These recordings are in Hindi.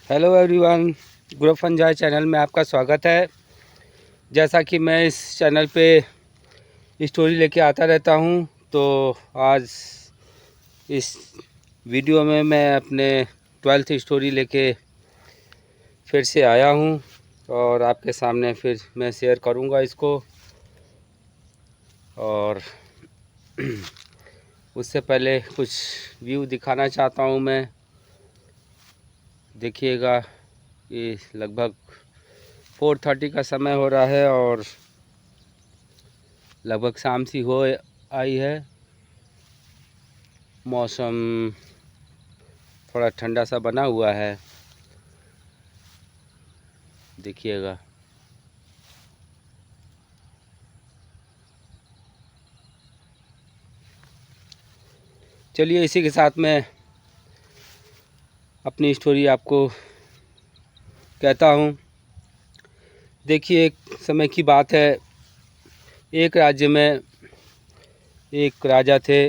Hello everyone, group fungi channel में आपका स्वागत है। जैसा कि मैं इस चैनल पे स्टोरी लेके आता रहता हूं, तो आज इस वीडियो में मैं अपने 12th स्टोरी लेके फिर से आया हूं और आपके सामने फिर मैं शेयर करूंगा इसको। और उससे पहले कुछ व्यू दिखाना चाहता हूं मैं। देखिएगा, ये लगभग 4:30 का समय हो रहा है और लगभग शाम सी हो आई है। मौसम थोड़ा ठंडा सा बना हुआ है, देखिएगा। चलिए, इसी के साथ मैं अपनी स्टोरी आपको कहता हूँ। देखिए, एक समय की बात है। एक राज्य में एक राजा थे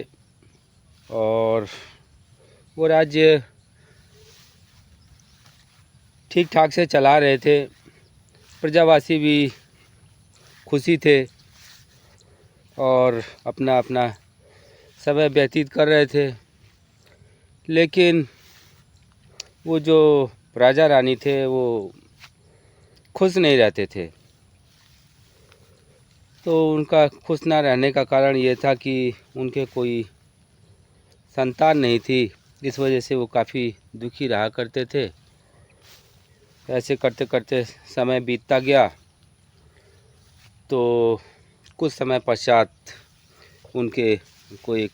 और वो राज्य ठीक ठाक से चला रहे थे। प्रजावासी भी खुशी थे और अपना अपना समय व्यतीत कर रहे थे। लेकिन वो जो राजा रानी थे वो खुश नहीं रहते थे। तो उनका खुश ना रहने का कारण ये था कि उनके कोई संतान नहीं थी। इस वजह से वो काफ़ी दुखी रहा करते थे। ऐसे करते करते समय बीतता गया। तो कुछ समय पश्चात उनके को एक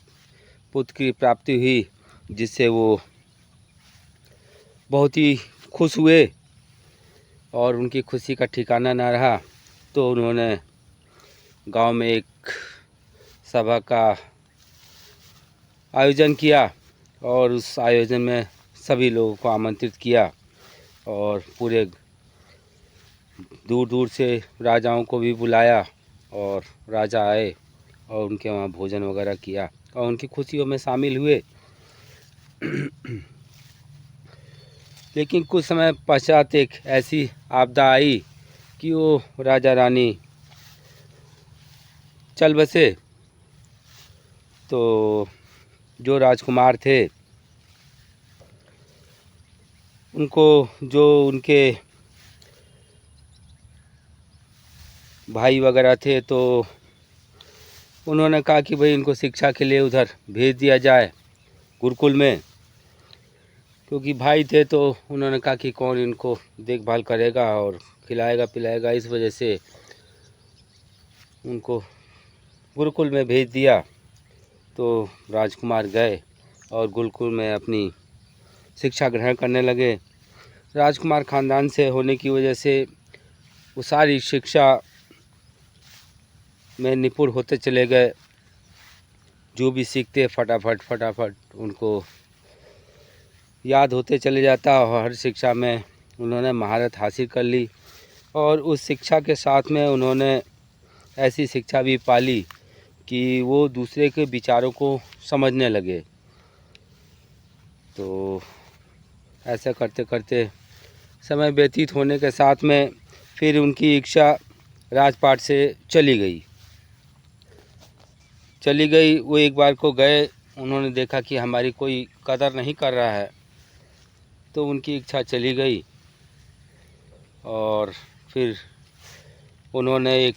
पुत्र की प्राप्ति हुई, जिससे वो बहुत ही खुश हुए और उनकी खुशी का ठिकाना ना रहा। तो उन्होंने गांव में एक सभा का आयोजन किया और उस आयोजन में सभी लोगों को आमंत्रित किया और पूरे दूर दूर से राजाओं को भी बुलाया और राजा आए और उनके वहाँ भोजन वगैरह किया और उनकी खुशियों में शामिल हुए। लेकिन कुछ समय पश्चात एक ऐसी आपदा आई कि वो राजा रानी चल बसे। तो जो राजकुमार थे, उनको जो उनके भाई वगैरह थे, तो उन्होंने कहा कि भाई इनको शिक्षा के लिए उधर भेज दिया जाए गुरुकुल में। क्योंकि भाई थे तो उन्होंने कहा कि कौन इनको देखभाल करेगा और खिलाएगा पिलाएगा। इस वजह से उनको गुरुकुल में भेज दिया। तो राजकुमार गए और गुरुकुल में अपनी शिक्षा ग्रहण करने लगे। राजकुमार ख़ानदान से होने की वजह से वो सारी शिक्षा में निपुण होते चले गए। जो भी सीखते फटाफट फटाफट उनको याद होते चले जाता और हर शिक्षा में उन्होंने महारत हासिल कर ली। और उस शिक्षा के साथ में उन्होंने ऐसी शिक्षा भी पाली कि वो दूसरे के विचारों को समझने लगे। तो ऐसा करते करते समय व्यतीत होने के साथ में फिर उनकी इच्छा राजपाट से चली गई। वो एक बार को गए, उन्होंने देखा कि हमारी कोई कदर नहीं कर रहा है। तो उनकी इच्छा चली गई और फिर उन्होंने एक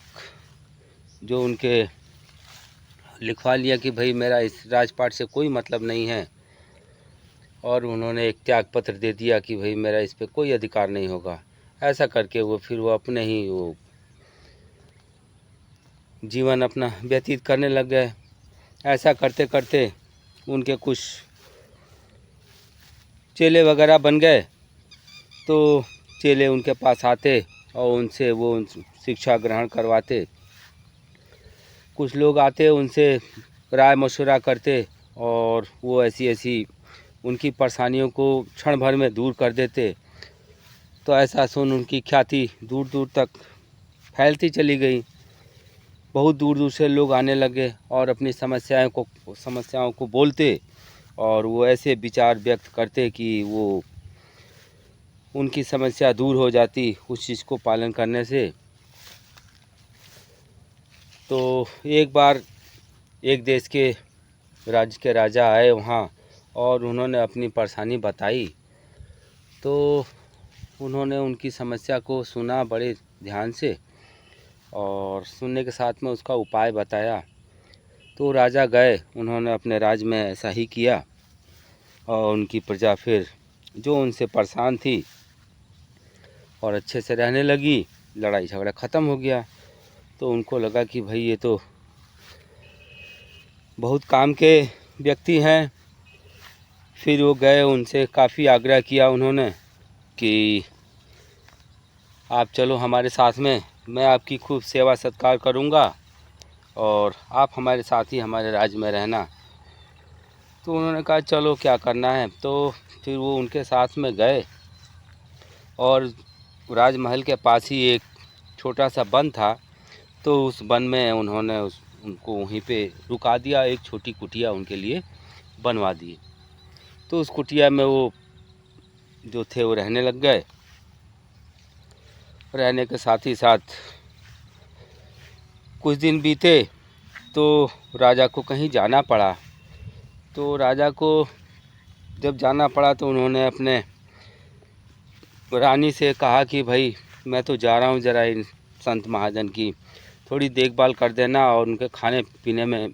जो उनके लिखवा लिया कि भाई मेरा इस राजपाट से कोई मतलब नहीं है। और उन्होंने एक त्याग पत्र दे दिया कि भाई मेरा इस पे कोई अधिकार नहीं होगा। ऐसा करके वो अपने ही वो जीवन अपना व्यतीत करने लग गए। ऐसा करते करते उनके कुछ चेले वगैरह बन गए। तो चेले उनके पास आते और उनसे वो शिक्षा ग्रहण करवाते। कुछ लोग आते, उनसे राय मशवरा करते और वो ऐसी ऐसी उनकी परेशानियों को क्षण भर में दूर कर देते। तो ऐसा सुन उनकी ख्याति दूर दूर तक फैलती चली गई। बहुत दूर दूर से लोग आने लगे और अपनी समस्याओं को बोलते और वो ऐसे विचार व्यक्त करते कि वो उनकी समस्या दूर हो जाती उस चीज़ को पालन करने से। तो एक बार एक देश के राज्य के राजा आए वहाँ और उन्होंने अपनी परेशानी बताई। तो उन्होंने उनकी समस्या को सुना बड़े ध्यान से और सुनने के साथ में उसका उपाय बताया। तो राजा गए, उन्होंने अपने राज्य में ऐसा ही किया और उनकी प्रजा फिर जो उनसे परेशान थी और अच्छे से रहने लगी, लड़ाई झगड़ा ख़त्म हो गया। तो उनको लगा कि भाई ये तो बहुत काम के व्यक्ति हैं। फिर वो गए, उनसे काफ़ी आग्रह किया उन्होंने कि आप चलो हमारे साथ में, मैं आपकी खूब सेवा सत्कार करूँगा और आप हमारे साथ ही हमारे राज्य में रहना। तो उन्होंने कहा चलो क्या करना है। तो फिर वो उनके साथ में गए और राजमहल के पास ही एक छोटा सा वन था। तो उस वन में उन्होंने उनको वहीं पे रुका दिया, एक छोटी कुटिया उनके लिए बनवा दी। तो उस कुटिया में वो जो थे वो रहने लग गए। रहने के साथ ही साथ कुछ दिन बीते तो राजा को कहीं जाना पड़ा। तो राजा को जब जाना पड़ा तो उन्होंने अपने रानी से कहा कि भाई मैं तो जा रहा हूँ, ज़रा इन संत महाजन की थोड़ी देखभाल कर देना और उनके खाने पीने में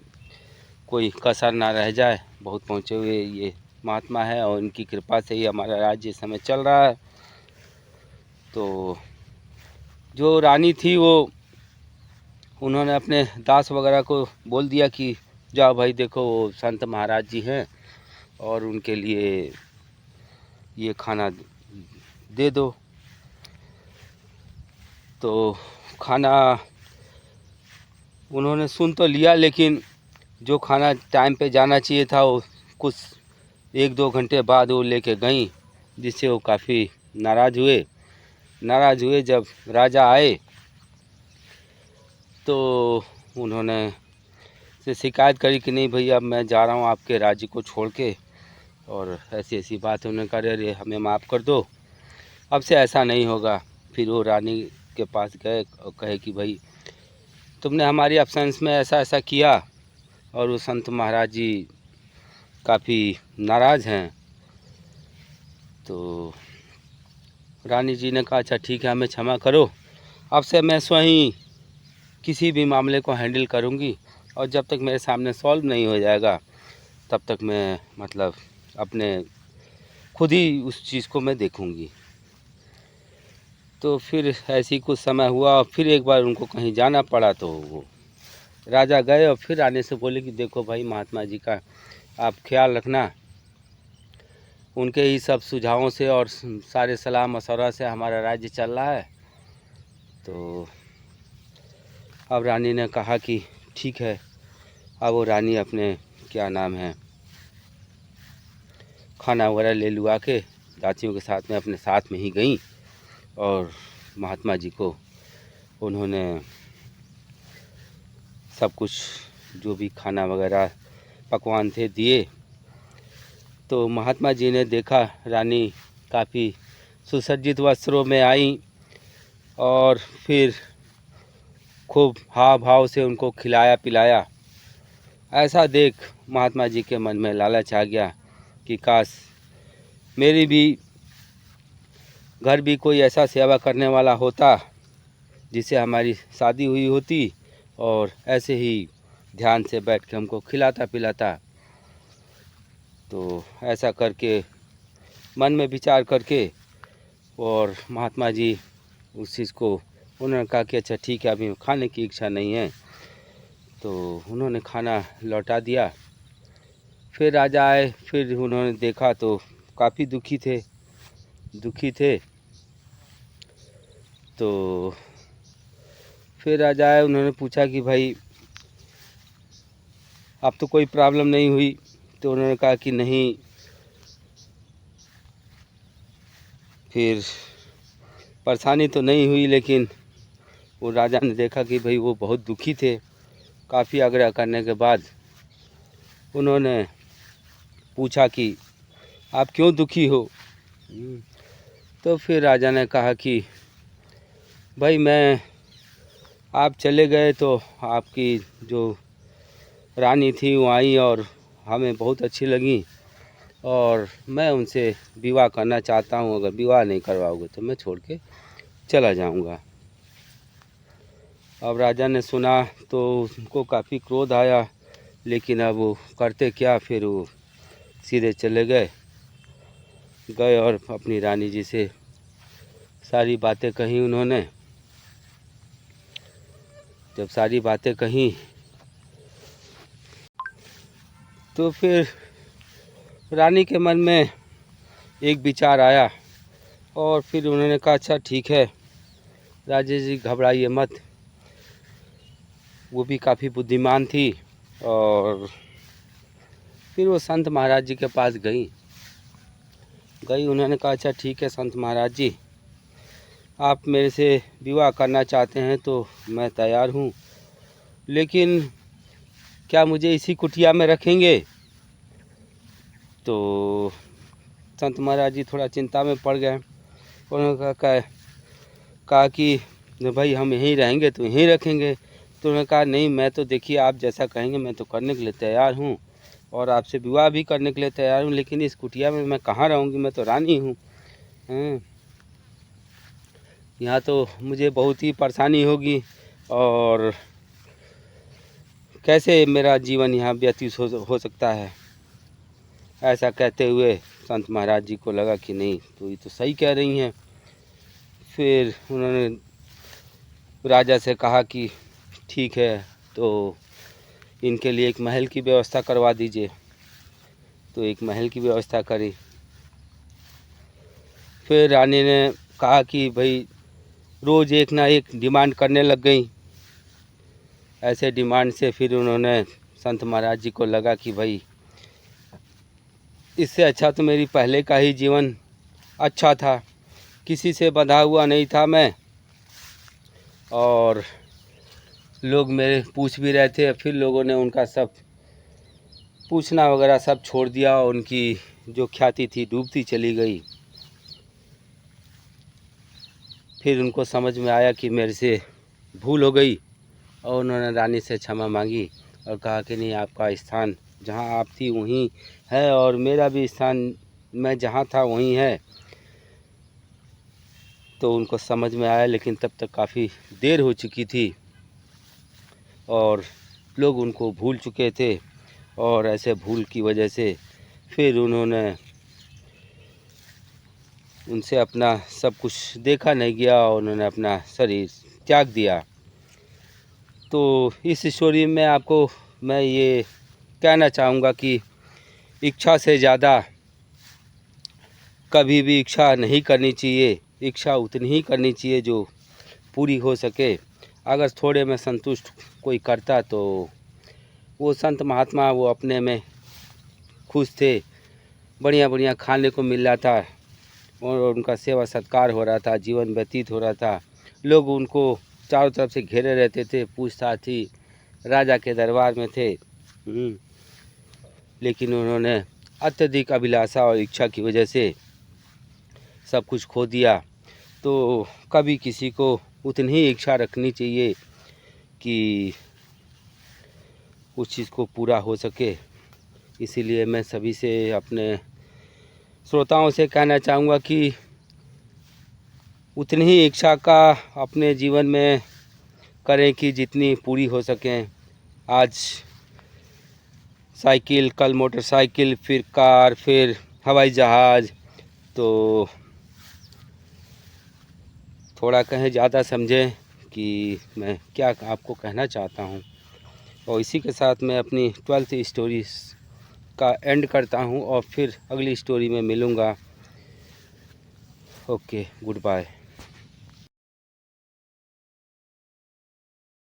कोई कसर ना रह जाए। बहुत पहुँचे हुए ये महात्मा है और इनकी कृपा से ही हमारा राज्य इस समय चल रहा है। तो जो रानी थी वो उन्होंने अपने दास वगैरह को बोल दिया कि जाओ भाई देखो वो संत महाराज जी हैं और उनके लिए ये खाना दे दो। तो खाना उन्होंने सुन तो लिया, लेकिन जो खाना टाइम पे जाना चाहिए था वो कुछ 1-2 घंटे बाद वो लेके गई, जिससे वो काफ़ी नाराज़ हुए। जब राजा आए तो उन्होंने से शिकायत करी कि नहीं भैया मैं जा रहा हूँ आपके राज्य को छोड़ के, और ऐसी ऐसी बात उन्होंने कहा अरे हमें माफ़ कर दो, अब से ऐसा नहीं होगा। फिर वो रानी के पास गए और कहे कि भाई तुमने हमारी अब्सेंस में ऐसा ऐसा किया और वो संत महाराज जी काफ़ी नाराज़ हैं। तो रानी जी ने कहा अच्छा ठीक है, हमें क्षमा करो, अब से मैं स्वयं किसी भी मामले को हैंडल करूंगी और जब तक मेरे सामने सॉल्व नहीं हो जाएगा तब तक मैं मतलब अपने खुद ही उस चीज़ को मैं देखूंगी। तो फिर ऐसी कुछ समय हुआ और फिर एक बार उनको कहीं जाना पड़ा। तो वो राजा गए और फिर आने से बोले कि देखो भाई महात्मा जी का आप ख्याल रखना, उनके ही सब सुझावों से और सारे सलाह मशवरा से हमारा राज्य चल रहा है। तो अब रानी ने कहा कि ठीक है। अब वो रानी अपने क्या नाम है खाना वगैरह ले लुआ के दासियों के साथ में अपने साथ में ही गई और महात्मा जी को उन्होंने सब कुछ जो भी खाना वगैरह पकवान थे दिए। तो महात्मा जी ने देखा रानी काफ़ी सुसज्जित वस्त्रों में आई और फिर खूब हाव भाव से उनको खिलाया पिलाया। ऐसा देख महात्मा जी के मन में लालच आ गया कि काश मेरी भी घर भी कोई ऐसा सेवा करने वाला होता जिससे हमारी शादी हुई होती और ऐसे ही ध्यान से बैठ के हमको खिलाता पिलाता। तो ऐसा करके मन में विचार करके और महात्मा जी उस चीज़ को उन्होंने कहा कि अच्छा ठीक है अभी खाने की इच्छा नहीं है। तो उन्होंने खाना लौटा दिया। फिर राजा आए, फिर उन्होंने देखा तो काफ़ी दुखी थे। तो फिर राजा आए, उन्होंने पूछा कि भाई अब तो कोई प्रॉब्लम नहीं हुई। तो उन्होंने कहा कि नहीं। फिर परेशानी तो नहीं हुई, लेकिन वो राजा ने देखा कि भाई वो बहुत दुखी थे। काफ़ी आग्रह करने के बाद उन्होंने पूछा कि आप क्यों दुखी हो। तो फिर राजा ने कहा कि भाई आप चले गए तो आपकी जो रानी थी वो आई और हमें बहुत अच्छी लगी और मैं उनसे विवाह करना चाहता हूँ। अगर विवाह नहीं करवाओगे तो मैं छोड़ के चला जाऊँगा। अब राजा ने सुना तो उनको काफ़ी क्रोध आया, लेकिन अब वो करते क्या, फिर वो सीधे चले गए और अपनी रानी जी से सारी बातें कही उन्होंने। जब सारी बातें कही तो फिर रानी के मन में एक विचार आया और फिर उन्होंने कहा अच्छा ठीक है राजा जी, घबराइए मत। वो भी काफ़ी बुद्धिमान थी और फिर वो संत महाराज जी के पास गई। उन्होंने कहा अच्छा ठीक है संत महाराज जी, आप मेरे से विवाह करना चाहते हैं तो मैं तैयार हूँ, लेकिन क्या मुझे इसी कुटिया में रखेंगे? तो संत महाराज जी थोड़ा चिंता में पड़ गए। उन्होंने कहा कि भाई हम यहीं रहेंगे तो यहीं रखेंगे। तो उन्होंने कहा नहीं, मैं तो देखिए आप जैसा कहेंगे मैं तो करने के लिए तैयार हूँ और आपसे विवाह भी करने के लिए तैयार हूँ, लेकिन इस कुटिया में मैं कहाँ रहूँगी, मैं तो रानी हूँ। यहाँ तो मुझे बहुत ही परेशानी होगी और कैसे मेरा जीवन यहाँ व्यतीत हो सकता है। ऐसा कहते हुए संत महाराज जी को लगा कि नहीं, तो ये तो सही कह रही हैं। फिर उन्होंने राजा से कहा कि ठीक है, तो इनके लिए एक महल की व्यवस्था करवा दीजिए। तो एक महल की व्यवस्था करी। फिर रानी ने कहा कि भाई रोज़ एक ना एक डिमांड करने लग गई। ऐसे डिमांड से फिर उन्होंने संत महाराज जी को लगा कि भाई इससे अच्छा तो मेरी पहले का ही जीवन अच्छा था, किसी से बंधा हुआ नहीं था मैं, और लोग मेरे पूछ भी रहे थे, फिर लोगों ने उनका सब पूछना वगैरह सब छोड़ दिया। उनकी जो ख्याति थी डूबती चली गई। फिर उनको समझ में आया कि मेरे से भूल हो गई और उन्होंने रानी से क्षमा मांगी और कहा कि नहीं, आपका स्थान जहाँ आप थी वहीं है और मेरा भी स्थान मैं जहाँ था वहीं है। तो उनको समझ में आया, लेकिन तब तक काफ़ी देर हो चुकी थी और लोग उनको भूल चुके थे। और ऐसे भूल की वजह से फिर उन्होंने उनसे अपना सब कुछ देखा नहीं गया और उन्होंने अपना शरीर त्याग दिया। तो इस स्टोरी में आपको मैं ये कहना चाहूँगा कि इच्छा से ज़्यादा कभी भी इच्छा नहीं करनी चाहिए। इच्छा उतनी ही करनी चाहिए जो पूरी हो सके। अगर थोड़े में संतुष्ट कोई करता तो वो संत महात्मा वो अपने में खुश थे, बढ़िया बढ़िया खाने को मिल रहा था और उनका सेवा सत्कार हो रहा था, जीवन व्यतीत हो रहा था। लोग उनको चारों तरफ से घेरे रहते थे, पूछताछ थी, राजा के दरबार में थे। लेकिन उन्होंने अत्यधिक अभिलाषा और इच्छा की वजह से सब कुछ खो दिया। तो कभी किसी को उतनी ही इच्छा रखनी चाहिए कि उस चीज़ को पूरा हो सके। इसीलिए मैं सभी से, अपने श्रोताओं से कहना चाहूँगा कि उतनी ही इच्छा का अपने जीवन में करें कि जितनी पूरी हो सकें। आज साइकिल, कल मोटरसाइकिल, फिर कार, फिर हवाई जहाज़, तो थोड़ा कहें ज़्यादा समझें कि मैं क्या आपको कहना चाहता हूँ। और इसी के साथ मैं अपनी 12th स्टोरी का एंड करता हूँ और फिर अगली स्टोरी में मिलूँगा। Okay, good bye.